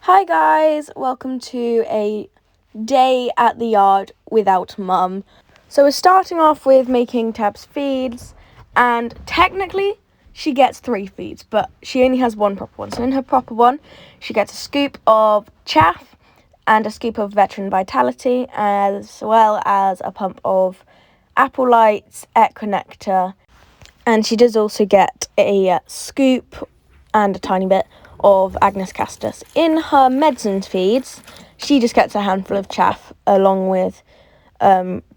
Hi guys, welcome to a day at the yard without mum. So we're starting off with making Tabs feeds, and technically she gets 3 feeds, but she only has one proper one. So in her proper one, she gets a scoop of chaff and a scoop of Veteran Vitality, as well as a pump of Apple Lights, Equinectar, and she does also get a scoop and a tiny bit of Agnes Castus. In her medicine feeds, she just gets a handful of chaff along with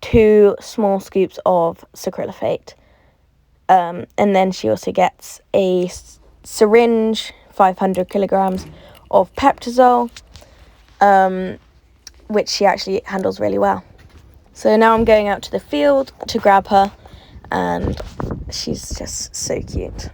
2 small scoops of Sucralfate. And then she also gets a syringe, 500 kilograms of Peptazole, which she actually handles really well. So now I'm going out to the field to grab her, and she's just so cute.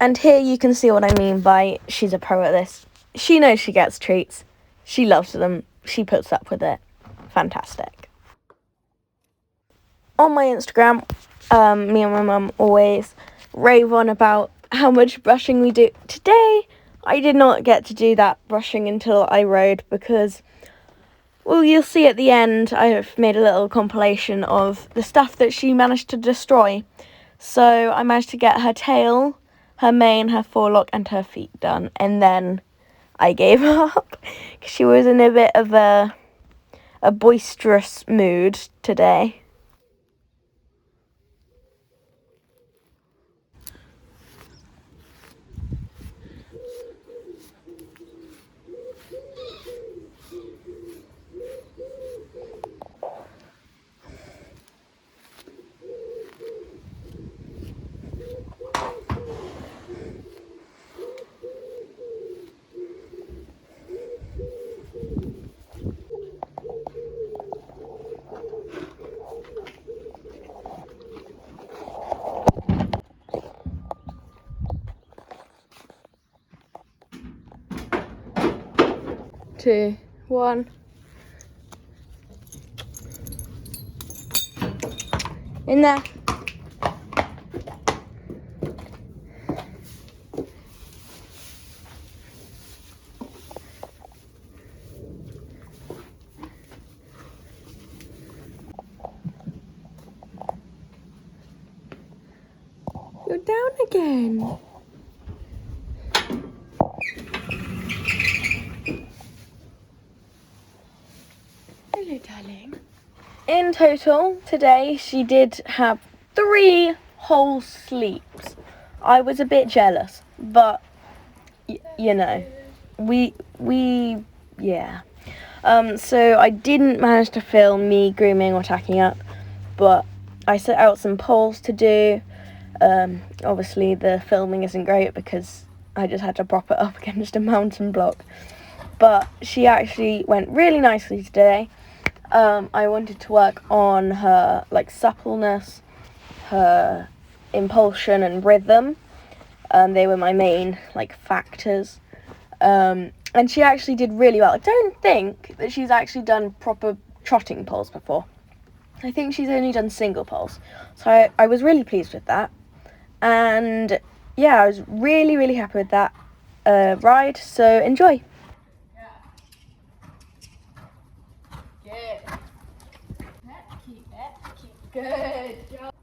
And here you can see what I mean by she's a pro at this. She knows she gets treats. She loves them. She puts up with it. Fantastic. On my Instagram, me and my mum always rave on about how much brushing we do. Today, I did not get to do that brushing until I rode because, well, you'll see at the end, I've made a little compilation of the stuff that she managed to destroy. So I managed to get her tail, her mane, her forelock, and her feet done, and then I gave up because she was in a bit of a boisterous mood today. Two, one. In there. You're down again. Hello, darling. In total, today, she did have 3 whole sleeps. I was a bit jealous, but, you know, yeah. So I didn't manage to film me grooming or tacking up, but I set out some polls to do. Obviously, the filming isn't great because I just had to prop it up against a mountain block, but she actually went really nicely today. I wanted to work on her suppleness, her impulsion and rhythm. They were my main factors. And she actually did really well. I don't think that she's actually done proper trotting polls before. I think she's only done single polls. So I was really pleased with that. And yeah, I was really, really happy with that ride. So enjoy. Good job.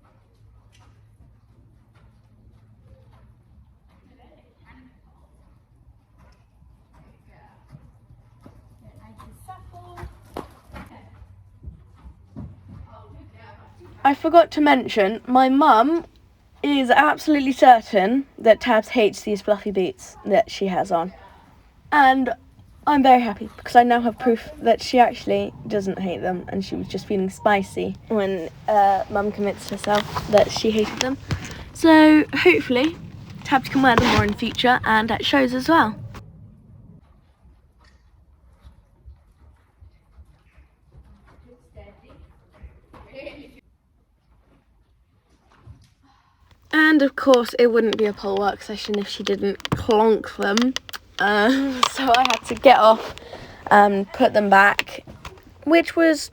I forgot to mention, my mum is absolutely certain that Tabs hates these fluffy boots that she has on. And I'm very happy because I now have proof that she actually doesn't hate them and she was just feeling spicy when Mum convinced herself that she hated them. So hopefully Tabs can wear them more in the future and at shows as well. And of course it wouldn't be a pole work session if she didn't clonk them. So I had to get off and put them back, which was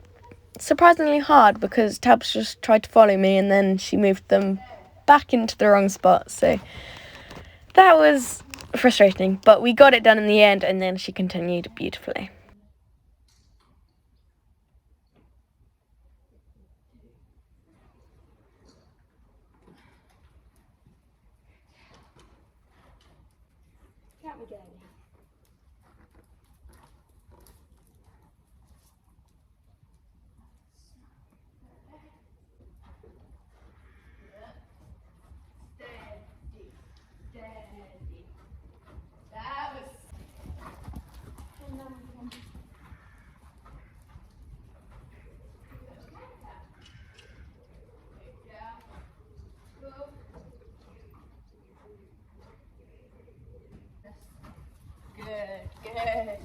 surprisingly hard because Tabs just tried to follow me and then she moved them back into the wrong spot. So that was frustrating, but we got it done in the end and then she continued beautifully. Good.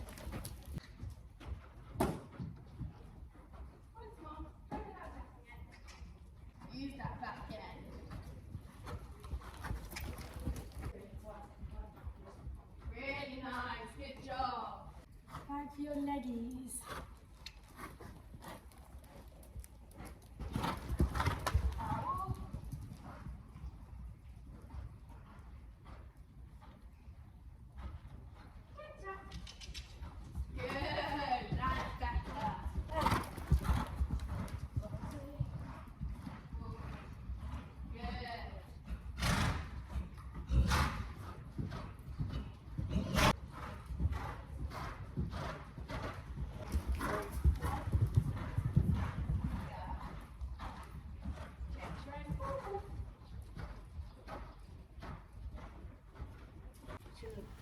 Use that back end. Really nice, good job. Time for your leggies.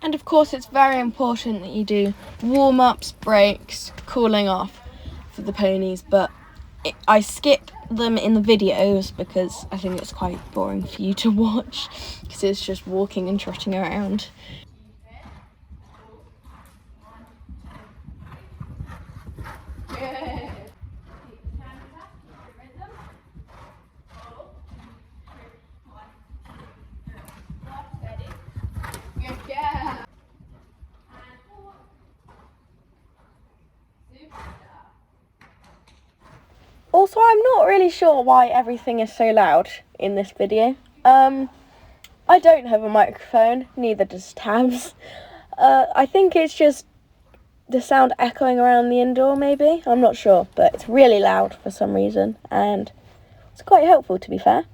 And of course it's very important that you do warm-ups, breaks, cooling off for the ponies, but I skip them in the videos because I think it's quite boring for you to watch because it's just walking and trotting around. Also, I'm not really sure why everything is so loud in this video. I don't have a microphone, neither does Tabs. I think it's just the sound echoing around the indoor, maybe. I'm not sure, but it's really loud for some reason, and it's quite helpful, to be fair.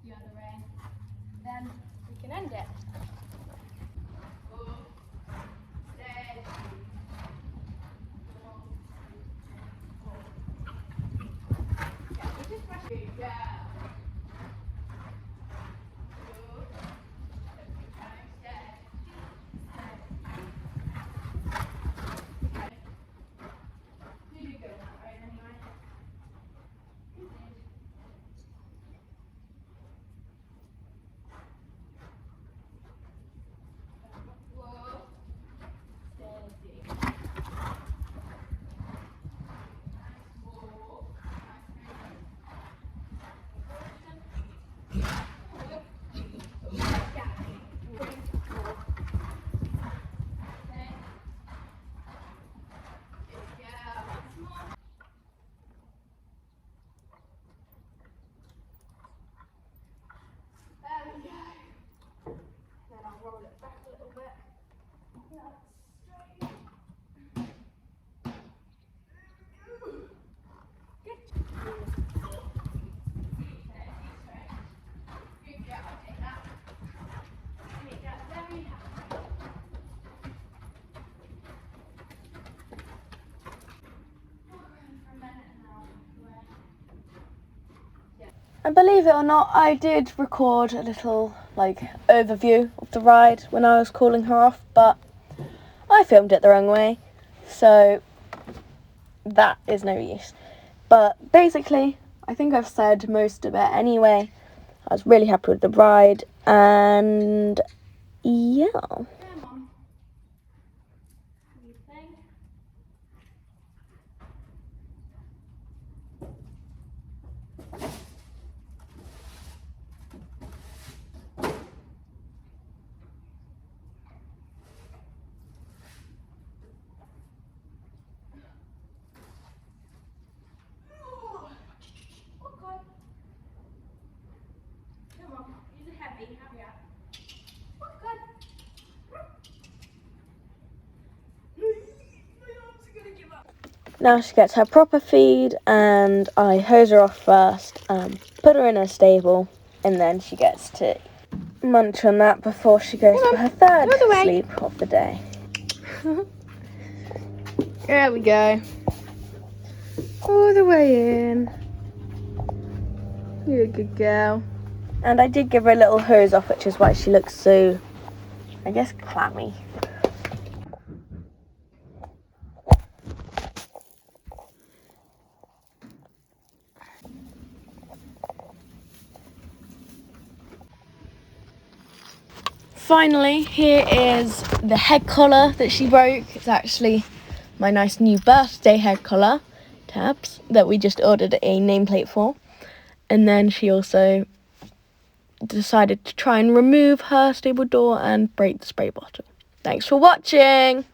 The other way. Then we can end it. And believe it or not, I did record a little overview of the ride when I was calling her off, but I filmed it the wrong way, so that is no use. But basically, I think I've said most of it anyway. I was really happy with the ride, and yeah. Now she gets her proper feed, and I hose her off first, put her in a stable, and then she gets to munch on that before she goes for her third sleep of the day. There we go. All the way in. You're a good girl. And I did give her a little hose off, which is why she looks so, I guess, clammy. Finally, here is the head collar that she broke. It's actually my nice new birthday head collar tabs that we just ordered a nameplate for. And then she also decided to try and remove her stable door and break the spray bottle. Thanks for watching!